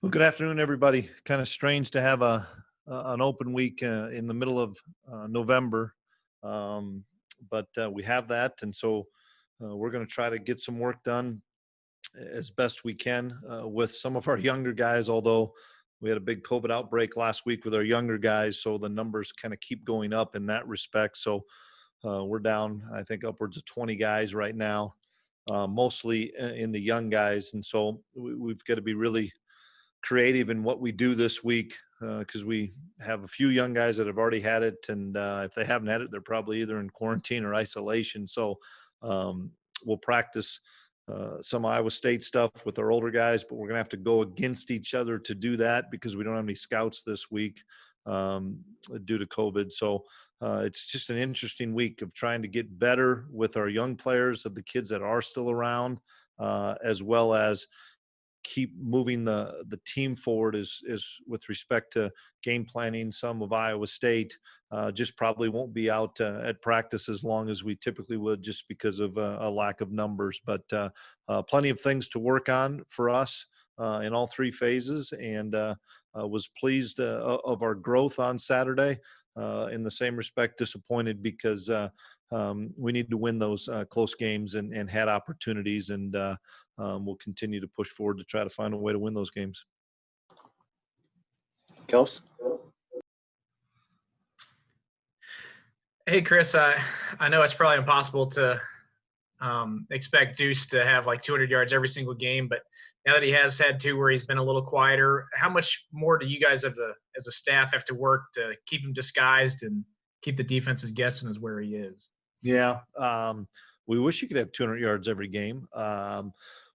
Well, good afternoon, everybody. Kind of strange to have an open week in the middle of November, um, but we have that, and so we're going to try to get some work done as best we can with some of our younger guys. Although we had a big COVID outbreak last week with our younger guys, so the numbers kind of keep going up in that respect. So we're down, I think, upwards of 20 guys right now, mostly in the young guys, and so we've got to be really creative in what we do this week because we have a few young guys that have already had it, and if they haven't had it, they're probably either in quarantine or isolation. So um, we'll practice some Iowa State stuff with our older guys, but we're going to have to go against each other to do that because we don't have any scouts this week um, due to COVID. So it's just an interesting week of trying to get better with our young players, of the kids that are still around, as well as keep moving the team forward is with respect to game planning. Some of Iowa State just probably won't be out at practice as long as we typically would, just because of a lack of numbers. But plenty of things to work on for us in all three phases, and was pleased of our growth on Saturday. In the same respect, disappointed because we need to win those close games and had opportunities, and we'll continue to push forward to try to find a way to win those games. Kels? Hey, Chris, I know it's probably impossible to expect Deuce to have like 200 yards every single game, but now that he has had two where he's been a little quieter, how much more do you guys as a staff have to work to keep him disguised and keep the defenses guessing as where he is? Yeah, we wish you could have 200 yards every game.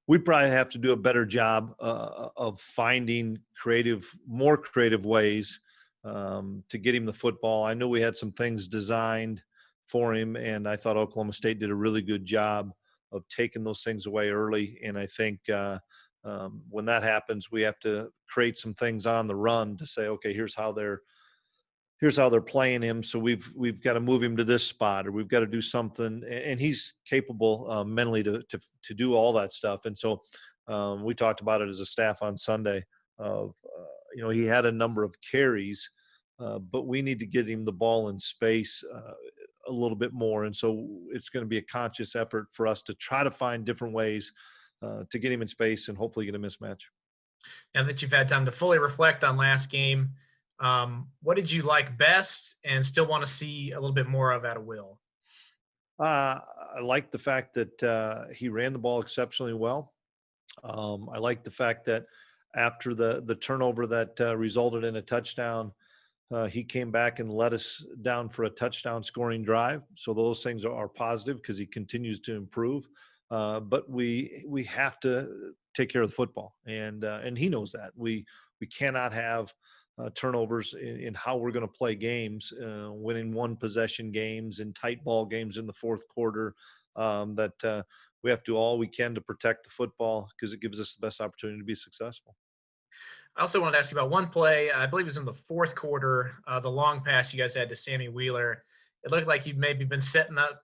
We probably have to do a better job of finding more creative ways to get him the football. I know we had some things designed for him, and I thought Oklahoma State did a really good job of taking those things away early. And I think when that happens, we have to create some things on the run to say, okay, here's how they're playing him. So we've got to move him to this spot, or we've got to do something. And he's capable mentally to do all that stuff. And so we talked about it as a staff on Sunday. Of he had a number of carries, but we need to get him the ball in space a little bit more. And so it's going to be a conscious effort for us to try to find different ways to get him in space and hopefully get a mismatch. Now that you've had time to fully reflect on last game, what did you like best and still want to see a little bit more of out of Will? I like the fact that he ran the ball exceptionally well. I like the fact that after the turnover that resulted in a touchdown, he came back and let us down for a touchdown scoring drive. So those things are positive because he continues to improve. But we have to take care of the football, and he knows that. We cannot have turnovers in how we're going to play games, winning one possession games and tight ball games in the fourth quarter. We have to do all we can to protect the football because it gives us the best opportunity to be successful. I also wanted to ask you about one play. I believe it was in the fourth quarter, the long pass you guys had to Sammy Wheeler. It looked like you've maybe been setting up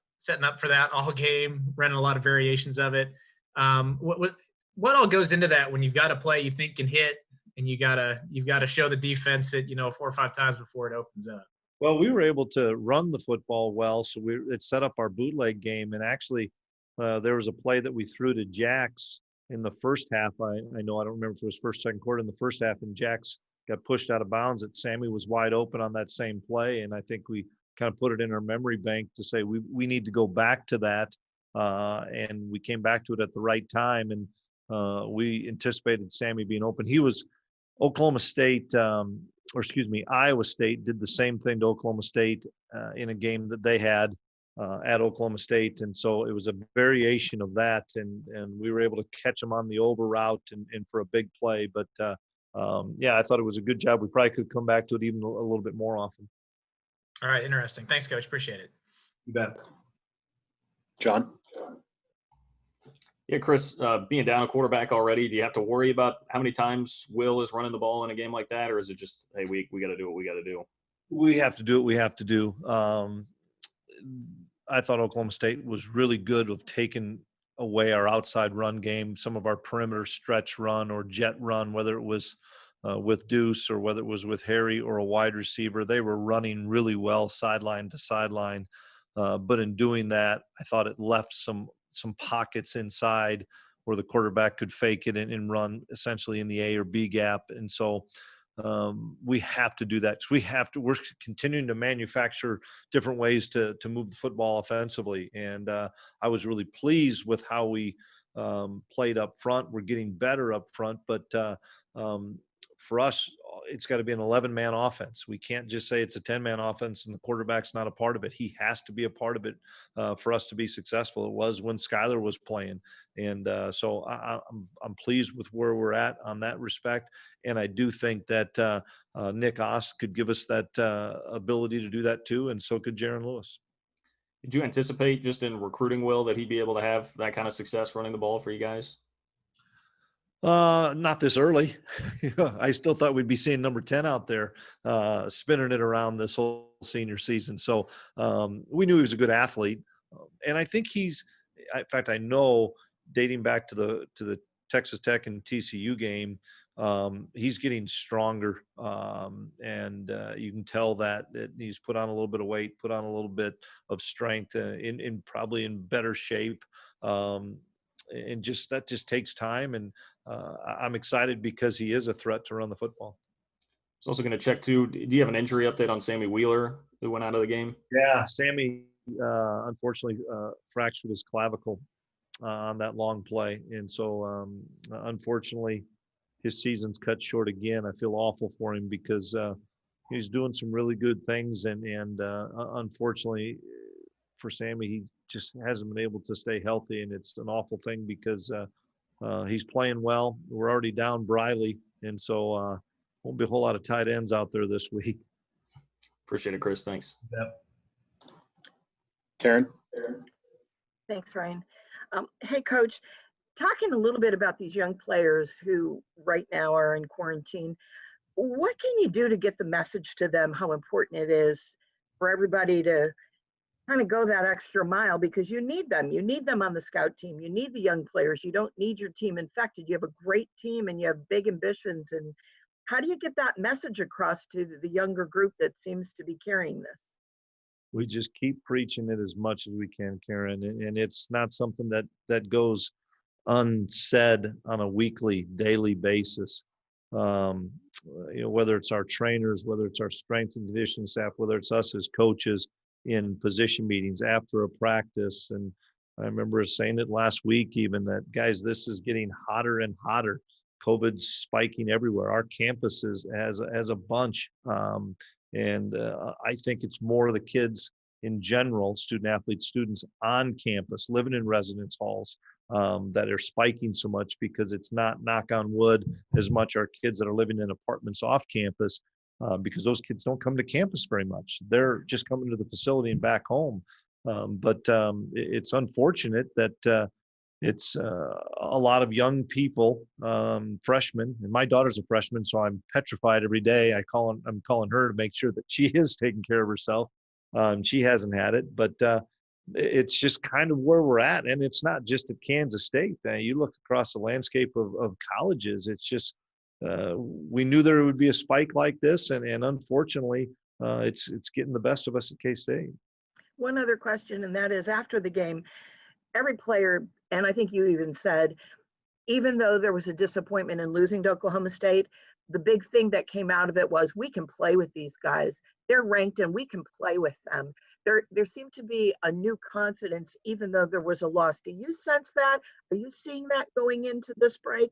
for that all game, running a lot of variations of it. What all goes into that when you've got a play you think can hit, and you've got to show the defense it 4 or 5 times before it opens up? Well, we were able to run the football well, so it set up our bootleg game. And actually, there was a play that we threw to Jax in the first half. I don't remember if it was first, second quarter. In the first half, and Jax got pushed out of bounds. That Sammy was wide open on that same play, and I think we kind of put it in our memory bank to say we need to go back to that. And we came back to it at the right time, and we anticipated Sammy being open. Iowa State did the same thing to Oklahoma State in a game that they had at Oklahoma State. And so it was a variation of that, and we were able to catch them on the over route and for a big play. But I thought it was a good job. We probably could come back to it even a little bit more often. All right, interesting. Thanks, Coach. Appreciate it. You bet. John? Yeah, Chris, being down a quarterback already, do you have to worry about how many times Will is running the ball in a game like that? Or is it just, hey, we got to do what we got to do? We have to do what we have to do. I thought Oklahoma State was really good of taking away our outside run game, some of our perimeter stretch run or jet run, whether it was with Deuce or whether it was with Harry or a wide receiver. They were running really well sideline to sideline. But in doing that, I thought it left some pockets inside where the quarterback could fake it and run essentially in the A or B gap. And so we have to do that. We're continuing to manufacture different ways to move the football offensively. And I was really pleased with how we played up front. We're getting better up front, but for us, it's got to be an 11-man offense. We can't just say it's a 10-man offense and the quarterback's not a part of it. He has to be a part of it for us to be successful. It was when Skyler was playing. And so I'm pleased with where we're at on that respect. And I do think that Nick Ost could give us that ability to do that too. And so could Jaron Lewis. Did you anticipate just in recruiting, Will, that he'd be able to have that kind of success running the ball for you guys? Not this early. I still thought we'd be seeing number 10 out there spinning it around this whole senior season. So we knew he was a good athlete. And I think in fact, I know dating back to the Texas Tech and TCU game, he's getting stronger. And you can tell that he's put on a little bit of weight, put on a little bit of strength, in probably in better shape. And that just takes time. And I'm excited because he is a threat to run the football. I was also going to check too. Do you have an injury update on Sammy Wheeler who went out of the game? Yeah, Sammy unfortunately fractured his clavicle on that long play, and so unfortunately his season's cut short again. I feel awful for him because he's doing some really good things, and unfortunately for Sammy, he just hasn't been able to stay healthy, and it's an awful thing because he's playing well. We're already down Briley, and so won't be a whole lot of tight ends out there this week. Appreciate it, Chris. Thanks. Yep. Karen? Thanks, Ryan. Hey, Coach, talking a little bit about these young players who right now are in quarantine, what can you do to get the message to them how important it is for everybody to kind of go that extra mile, because you need them. You need them on the scout team. You need the young players. You don't need your team infected. You have a great team and you have big ambitions. And how do you get that message across to the younger group that seems to be carrying this? We just keep preaching it as much as we can, Karen. And it's not something that goes unsaid on a weekly, daily basis. Whether it's our trainers, whether it's our strength and conditioning staff, whether it's us as coaches in position meetings after a practice. And I remember saying it last week even, that guys, this is getting hotter and hotter. COVID's spiking everywhere. Our campuses as a bunch. And I think it's more of the kids in general, student athletes, students on campus, living in residence halls, that are spiking so much, because it's not, knock on wood, as much our kids that are living in apartments off campus, because those kids don't come to campus very much. They're just coming to the facility and back home. But it's unfortunate that it's a lot of young people, freshmen, and my daughter's a freshman, so I'm petrified every day. I'm calling her to make sure that she is taking care of herself. She hasn't had it, but it's just kind of where we're at. And it's not just at Kansas State. You look across the landscape of colleges, it's just, we knew there would be a spike like this, and unfortunately, it's getting the best of us at K-State. One other question, and that is, after the game, every player, and I think you even said, even though there was a disappointment in losing to Oklahoma State, the big thing that came out of it was, we can play with these guys. They're ranked and we can play with them. There seemed to be a new confidence, even though there was a loss. Do you sense that? Are you seeing that going into this break?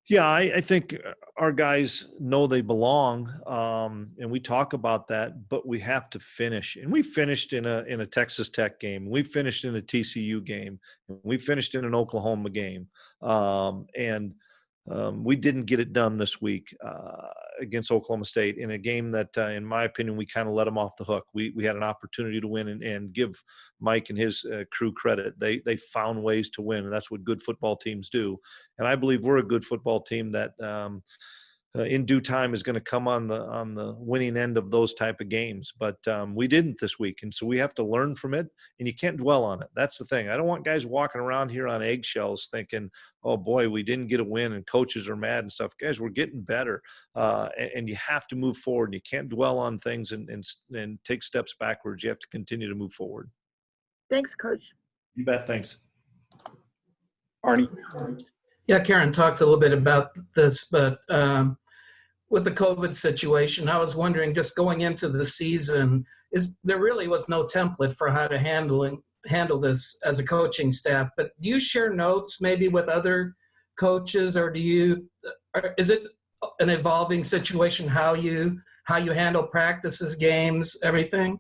Yeah, I think our guys know they belong, and we talk about that, but we have to finish. And we finished in a Texas Tech game. We finished in a TCU game. We finished in an Oklahoma game. And we didn't get it done this week against Oklahoma State, in a game that, in my opinion, we kind of let them off the hook. We had an opportunity to win, and give Mike and his crew credit. They found ways to win, and that's what good football teams do. And I believe we're a good football team that in due time is going to come on the winning end of those type of games. But we didn't this week, and so we have to learn from it. And you can't dwell on it. That's the thing. I don't want guys walking around here on eggshells thinking, "Oh boy, we didn't get a win," and coaches are mad and stuff. Guys, we're getting better, and you have to move forward. And you can't dwell on things and take steps backwards. You have to continue to move forward. Thanks, Coach. You bet. Thanks. Arnie? Yeah, Karen talked a little bit about this, but with the COVID situation, I was wondering, just going into the season, there really was no template for how to handle this as a coaching staff. But do you share notes maybe with other coaches, or is it an evolving situation how you handle practices, games, everything?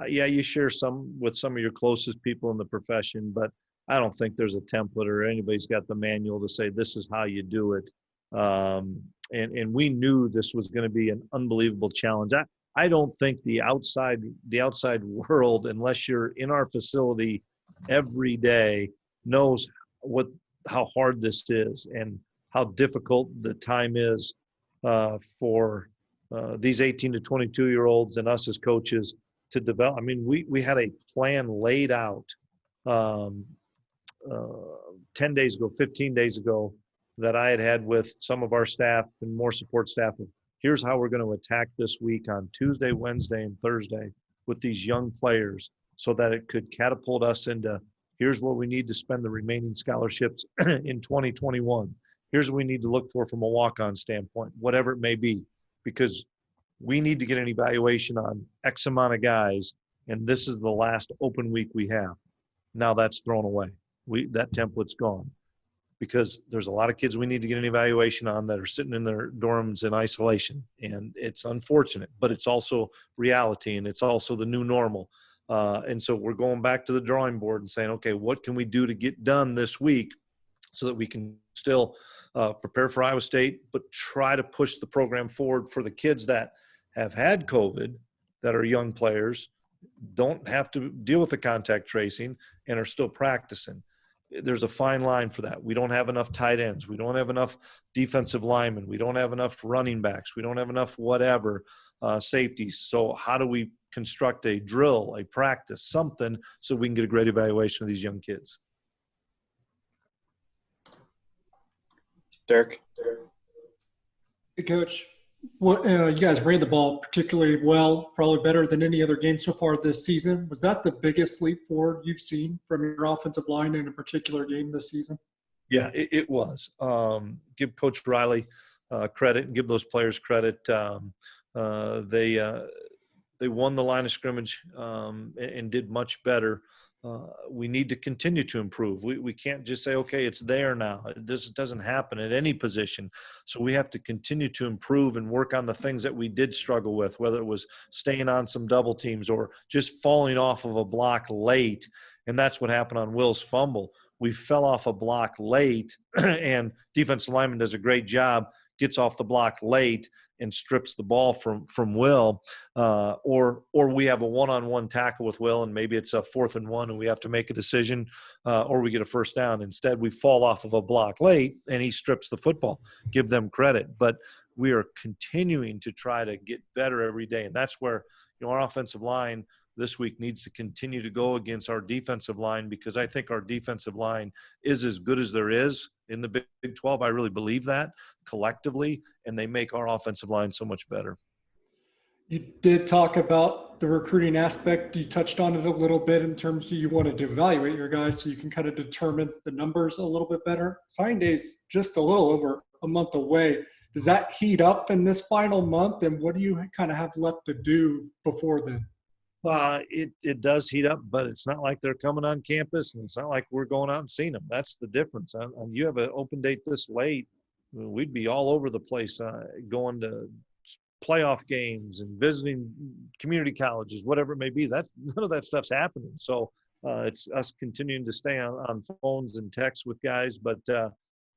Yeah, you share some with some of your closest people in the profession, but I don't think there's a template or anybody's got the manual to say this is how you do it. And we knew this was going to be an unbelievable challenge. I don't think the outside world, unless you're in our facility every day, knows how hard this is and how difficult the time is for these 18 to 22-year-olds and us as coaches to develop. I mean, we had a plan laid out 10 days ago, 15 days ago, that I had with some of our staff and more support staff. Here's how we're going to attack this week on Tuesday, Wednesday, and Thursday with these young players so that it could catapult us into here's what we need to spend the remaining scholarships in 2021. Here's what we need to look for from a walk-on standpoint, whatever it may be, because we need to get an evaluation on X amount of guys, and this is the last open week we have. Now that's thrown away. That template's gone because there's a lot of kids we need to get an evaluation on that are sitting in their dorms in isolation. And it's unfortunate, but it's also reality, and it's also the new normal. And so we're going back to the drawing board and saying, okay, what can we do to get done this week so that we can still prepare for Iowa State, but try to push the program forward for the kids that have had COVID, that are young players, don't have to deal with the contact tracing, and are still practicing. There's a fine line for that. We don't have enough tight ends. We don't have enough defensive linemen. We don't have enough running backs. We don't have enough whatever safeties. So how do we construct a drill, a practice, something so we can get a great evaluation of these young kids? Derek? Hey, Coach. You guys ran the ball particularly well, probably better than any other game so far this season. Was that the biggest leap forward you've seen from your offensive line in a particular game this season? Yeah, it was. Give Coach Riley credit and give those players credit. They won the line of scrimmage and did much better. We need to continue to improve. We can't just say, okay, it's there now. This doesn't happen at any position. So we have to continue to improve and work on the things that we did struggle with, whether it was staying on some double teams or just falling off of a block late. And that's what happened on Will's fumble. We fell off a block late, and defensive lineman does a great job, gets off the block late and strips the ball from Will, or we have a one-on-one tackle with Will, and maybe it's a 4th and 1 and we have to make a decision, or we get a first down. Instead, we fall off of a block late and he strips the football. Give them credit. But we are continuing to try to get better every day, and that's where our offensive line this week needs to continue to go against our defensive line, because I think our defensive line is as good as there is in the Big 12. I really believe that collectively, and they make our offensive line so much better. You did talk about the recruiting aspect. You touched on it a little bit in terms of you wanted to evaluate your guys so you can kind of determine the numbers a little bit better. Signing day's just a little over a month away. Does that heat up in this final month, and what do you kind of have left to do before then? It does heat up, but it's not like they're coming on campus, and it's not like we're going out and seeing them. That's the difference. You have an open date this late, we'd be all over the place, going to playoff games and visiting community colleges, whatever it may be. None of that stuff's happening. So it's us continuing to stay on phones and text with guys, but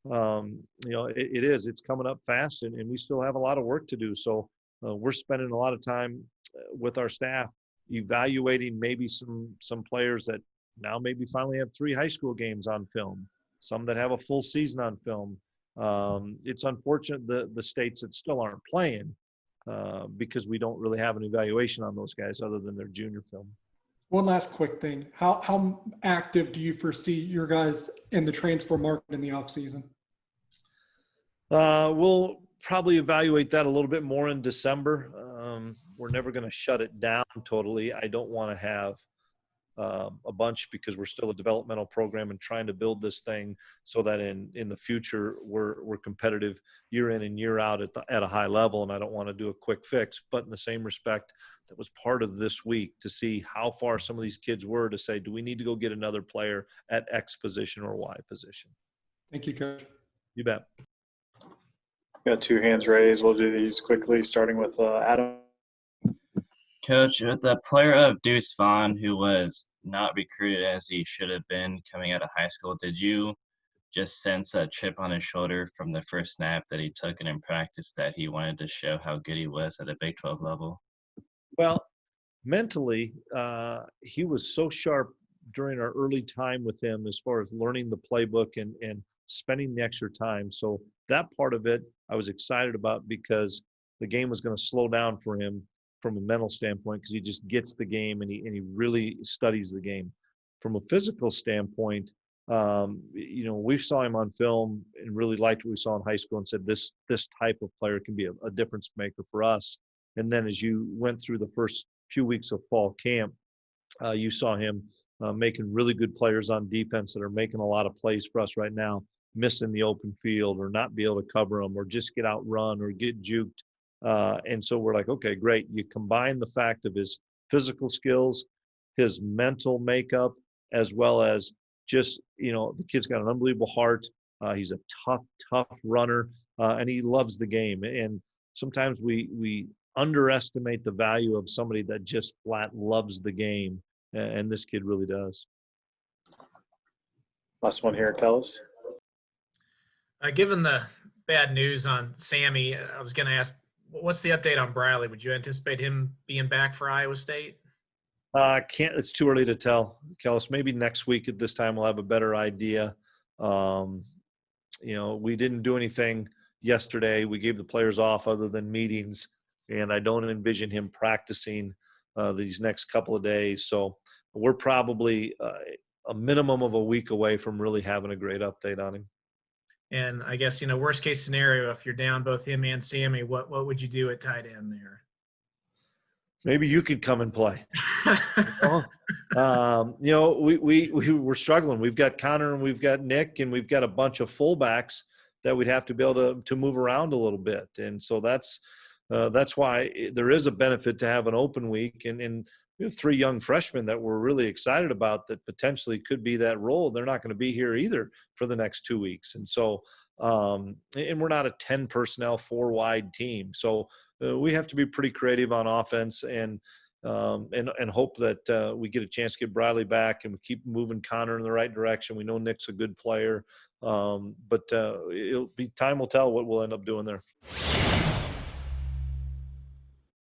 it's coming up fast, and we still have a lot of work to do. So we're spending a lot of time with our staff evaluating maybe some players that now maybe finally have 3 high school games on film, some that have a full season on film, It's unfortunate the states that still aren't playing because we don't really have an evaluation on those guys other than their junior film. One last quick thing. How active do you foresee your guys in the transfer market in the offseason? We'll probably evaluate that a little bit more in December. We're never going to shut it down totally. I don't want to have a bunch because we're still a developmental program and trying to build this thing so that in the future we're competitive year in and year out at a high level. And I don't want to do a quick fix, but in the same respect, that was part of this week to see how far some of these kids were to say, do we need to go get another player at X position or Y position? Thank you, Coach. You bet. Got two hands raised. We'll do these quickly, starting with Adam. Coach, with the player of Deuce Vaughn, who was not recruited as he should have been coming out of high school, did you just sense a chip on his shoulder from the first snap that he took in practice that he wanted to show how good he was at a Big 12 level? Well, mentally, he was so sharp during our early time with him as far as learning the playbook and spending the extra time. So that part of it I was excited about because the game was going to slow down for him from a mental standpoint because he just gets the game and he really studies the game. From a physical standpoint, we saw him on film and really liked what we saw in high school and said this type of player can be a difference maker for us. And then as you went through the first few weeks of fall camp, you saw him making really good players on defense that are making a lot of plays for us right now, missing the open field or not be able to cover them or just get outrun or get juked. And so we're like, okay, great. You combine the fact of his physical skills, his mental makeup, as well as just, the kid's got an unbelievable heart. He's a tough runner, and he loves the game. And sometimes we underestimate the value of somebody that just flat loves the game. And this kid really does. Last one here, Kellis. Given the bad news on Sammy, I was going to ask, what's the update on Briley? Would you anticipate him being back for Iowa State? It's too early to tell, Kellis. Maybe next week at this time we'll have a better idea. We didn't do anything yesterday. We gave the players off other than meetings, and I don't envision him practicing these next couple of days. So we're probably a minimum of a week away from really having a great update on him. And I guess, worst case scenario, if you're down both him and Sammy, what would you do at tight end there? Maybe you could come and play. We were struggling. We've got Connor and we've got Nick and we've got a bunch of fullbacks that we'd have to be able to move around a little bit. And so that's why there is a benefit to have an open week. And we have 3 young freshmen that we're really excited about that potentially could be that role. They're not going to be here either for the next 2 weeks. And so, and we're not a 10 personnel 4 wide team. So we have to be pretty creative on offense and hope that we get a chance to get Briley back and we keep moving Connor in the right direction. We know Nick's a good player, but time will tell what we'll end up doing there.